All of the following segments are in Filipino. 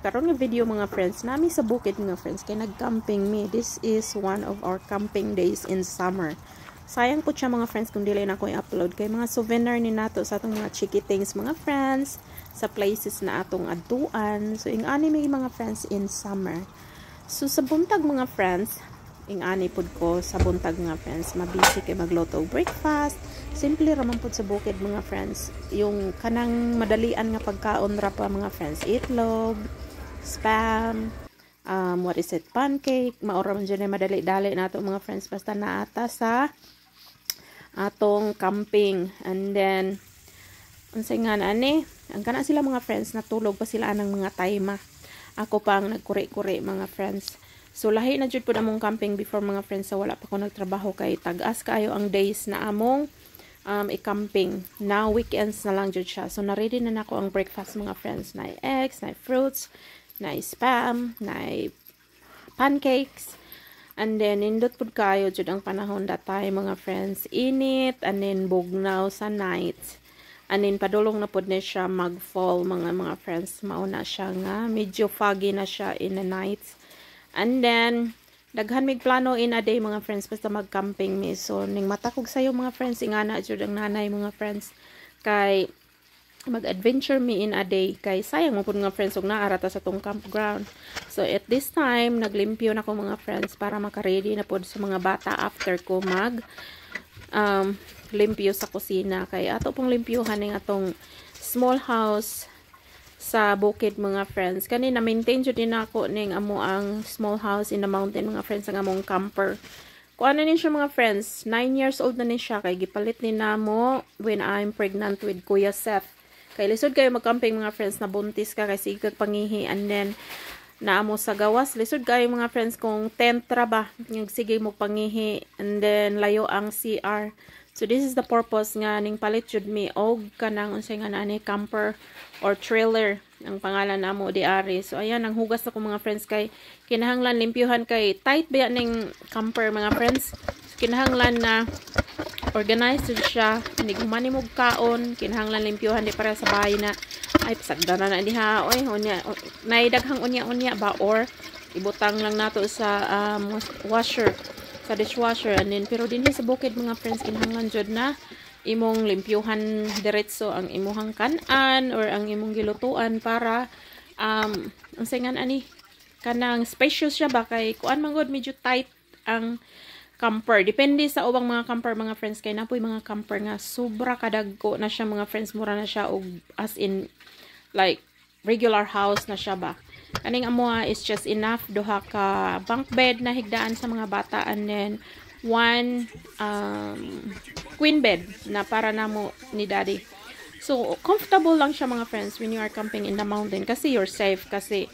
karon nga video mga friends nami sa bukid mga friends kay nagcamping me. This is one of our camping days in summer. Sayang po siya mga friends kung dili na ko i-upload kay mga souvenir ni nato sa atong mga cheeky things mga friends sa places na atong adtuan. So ing ani may mga friends in summer. So sa buntag mga friends, ing ani pud ko sa buntag mga friends, mabisi kay magluto og breakfast. Simple raman pud sa bukid mga friends. Yung kanang madalian nga pagkaon ra pa mga friends, itlog, spam, what is it, pancake, maura man dyan madali-dali nato mga friends basta naata sa atong camping. And then unsay nga ani, ang kana sila mga friends natulog pa sila anang mga tayma. Ako pang nagkuri-kuri mga friends. So lahi na jud pud among camping before mga friends sa wala pa ko nagtrabaho kay tag-as kaayo ang days na among i-camping. Now weekends na lang jud siya. So na-ready na nako ang breakfast mga friends. Na eggs, na fruits, na spam, na pancakes. And then nindot pud kayo jud ang panahon that time mga friends. Init and then bugnaw sa night. And then padulong na pud ni siya mag-fall mga friends. Mauna siya nga medyo foggy na siya in the night. And then daghan mig plano in a day mga friends basta mag-camping mi. So ning matakog sayo mga friends ingana jud ang nanay mga friends kay mag-adventure mi in a day kay sayang mo pud mga friends ug naara ta sa tong campground. So at this time naglimpyo na ko mga friends para maka-ready na pud sa mga bata after ko mag limpyo sa kusina kay ato pong limpyuhan ning atong small house sa bukid mga friends. Kani na maintain jud din ako ning amo ang small house in the mountain mga friends ang among camper. Kuan na ni siya mga friends, 9 years old na ni siya kay gipalit ni namo when I'm pregnant with Kuya Seth. Kay lisod kayo mag-camping mga friends na buntis ka kay sige kag pangihi and then naamo sa gawas lisod kayo mga friends kung tent ra ba yung sige mo pangihi and then layo ang CR. So this is the purpose nga ning palit jud mi og kanang unsay nga nani camper or trailer ang pangalan namo di ari. So ayan ang hugas na ko mga friends kay kinahanglan limpyuhan kay tight ba ning camper mga friends. So, kinahanglan na organized siya, hindi humani mo kaon, kinahanglan limpyuhan di para sa bahay na ay pasagda na diha oy unya naidaghang unya ba or ibutang lang nato sa washer sa dishwasher and then pero dinhi sa bukid mga friends kinahanglan jud na imong limpyuhan diretso ang imuhang kan-an or ang imong gilutuan para unsay nga ani kanang spacious siya ba kay kuan man gud medyo tight ang camper. Depende sa ubang mga camper mga friends kay napoy mga camper nga sobra kadagko na siya mga friends, mura na siya og as in like regular house na siya ba. Kaning amoa is just enough duha ka bunk bed na higdaan sa mga bata and then one queen bed na para namo ni daddy. So comfortable lang siya mga friends when you are camping in the mountain kasi you're safe kasi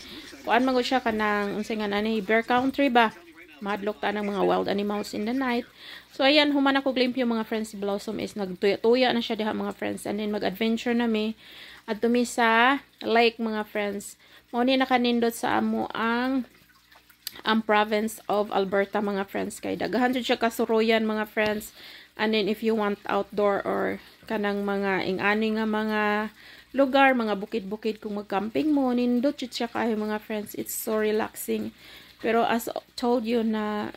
kuan man gud siya kanang unsay nga nani bear country ba. Madlock ta ng mga wild animals in the night. So ayan human ako glimpyo mga friends. Si Blossom is nagtuya-tuya na siya diha mga friends and then mag-adventure na mi at tumi sa lake mga friends. Mao ni nakanindot sa amo ang province of Alberta mga friends kay daghan jud siya kasuroyan mga friends. And then if you want outdoor or kanang mga ing-ani nga mga lugar, mga bukid-bukid kung mag-camping mo, nindot jud siya kaayo mga friends. It's so relaxing. Pero as told you na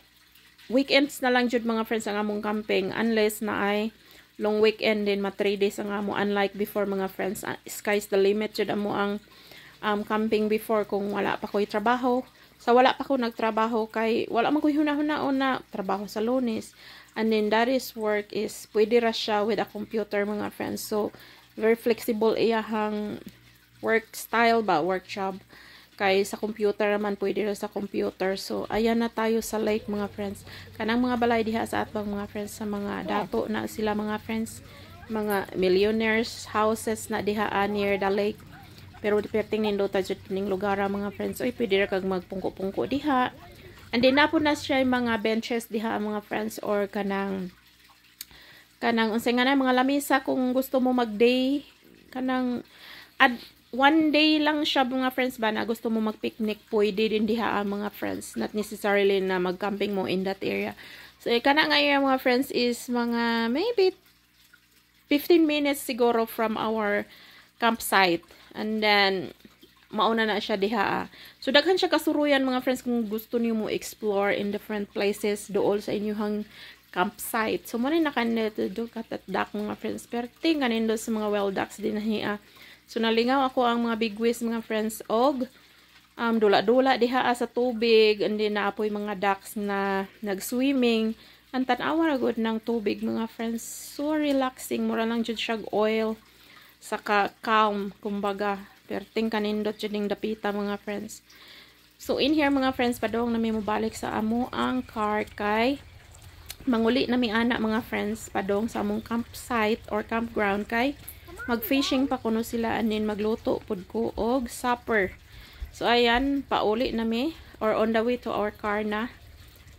weekends na lang jud mga friends ang among camping unless na ay long weekend din ma 3 days ang amo unlike before mga friends. Sky's the limit jud amo ang camping before kung wala pa ko'y trabaho. Sa wala pa ko nagtrabaho kay wala man ko'y hunahuna na trabaho sa Lunes. And then daddy's work is pwede ra siya with a computer mga friends. So very flexible iyahang work style ba, work job. Kay sa computer naman pwede ra sa computer. So ayan na tayo sa lake mga friends. Kanang mga balay diha sa atbang mga friends sa mga dato na sila mga friends, mga millionaires houses na diha near the lake. Pero perting nindot jud ning lugar mga friends. Oy pwede ra kag magpungko-pungko diha. And then napo na siya mga benches diha mga friends or kanang unsay nga na mga lamisa kung gusto mo mag-day kanang one day lang siya mga friends ba na gusto mo mag-picnic pwede din diha mga friends, not necessarily na mag-camping mo in that area. So kana nga mga friends is mga maybe 15 minutes siguro from our campsite and then mauna na siya diha. So daghan siya kasuruyan mga friends kung gusto niyo mo explore in different places dool sa inyong campsite. So mo na kanito do katatdak mga friends. Pero tingnan do sa mga well ducks din na. So nalingaw ako ang mga bigwis mga friends og dula-dula diha sa tubig, and then naapoy mga ducks na nag-swimming. Ang tanawa na good ng tubig mga friends, so relaxing, mura lang jud siya oil, saka calm, kumbaga. Perting kanindot jud ning dapita mga friends. So in here mga friends, padong nami mo balik sa amo ang car kay manguli nami ana mga friends padong sa among campsite or campground kay mag-fishing pa kuno sila, and then magluto pud ko og supper. So ayan, pauli nami or on the way to our car na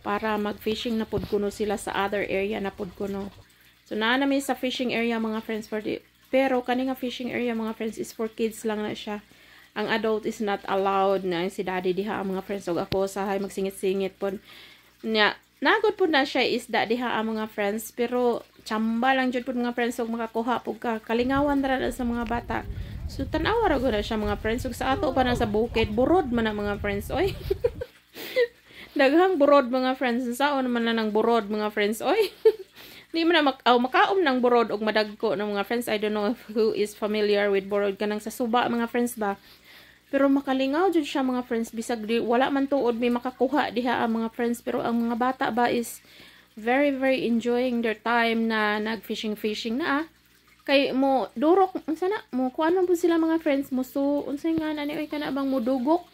para mag-fishing na pud kuno sila sa other area na pud kuno. So naa nami sa fishing area mga friends pero kani nga fishing area mga friends is for kids lang na siya. Ang adult is not allowed na si daddy diha mga friends ug ako sahay magsingit-singit pud. Nya nagod pud na siya isda diha mga friends, pero chamba lang jud pud mga friends ug makakuha pud ka kalingawan ra sa mga bata. So tan-awa ra gud na siya mga friends ug sa ato pa na sa bukid burod man na mga friends oy. Daghang burod mga friends. Saon man na ng burod mga friends. Oy. Di man na makaom ng burod og madagko ng mga friends. I don't know who is familiar with burod kanang sa suba mga friends ba. Pero makalingaw jud siya mga friends, bisag di wala man tuod may makakuha diha ang mga friends, pero ang mga bata ba is very enjoying their time na nag-fishing na. Kay mo durok unsa na mo kuan man pud sila mga friends mo, so unsay nga na ni oy kana bang mudugok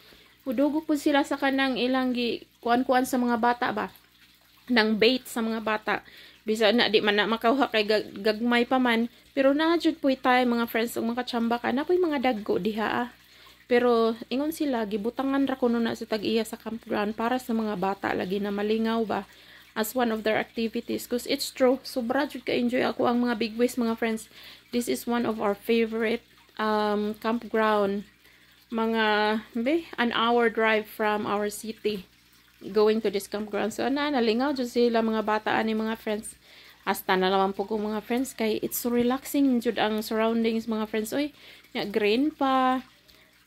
po sila sa kanang ilang kuan-kuan sa mga bata ba, nang bait sa mga bata, bisa na di man na makauha kay gagmay pa man, pero na jud puy tay mga friends ug makachamba ka na puy mga dagko diha. Pero ingon sila gibutangan ra kuno na sa tag-iya sa campground para sa mga bata lagi na malingaw ba as one of their activities, because it's true sobra jud ka enjoy ako ang mga big ways mga friends. This is one of our favorite campground. Mga an hour drive from our city going to this campground. So nalingaw jud sila mga bata ani mga friends. Hasta na naman po ko mga friends kay it's so relaxing jud ang surroundings mga friends. Oy, nya green pa.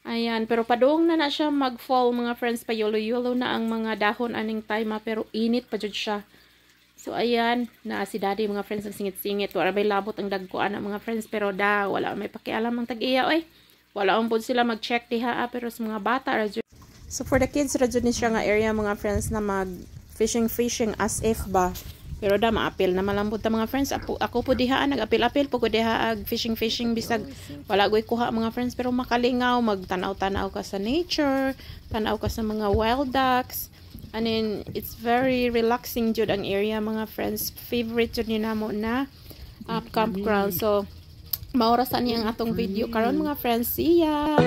Ayan, pero padung na siya mag-fall mga friends, pa yolo-yolo na ang mga dahon aning time pero init pa jud siya. So ayan, na si daddy mga friends ang singit-singit. Wala may labot ang dagkuan mga friends, pero wala may pakialam ang tag-iya oy. Wala ang po sila mag-check diha pero sa mga bata ra jud. So for the kids ra jud ni siya nga area mga friends na mag fishing as if ba. Pero maapil na malambot ta mga friends. Ako po diha nag-apil-apil po ko diha ag fishing bisag wala goy kuha mga friends, pero makalingaw, magtanaw-tanaw ka sa nature, tanaw ka sa mga wild ducks. And then it's very relaxing jud ang area mga friends. Favorite jud ni namo na campground. So maurasan niya ang atong video karon mga friends. See ya!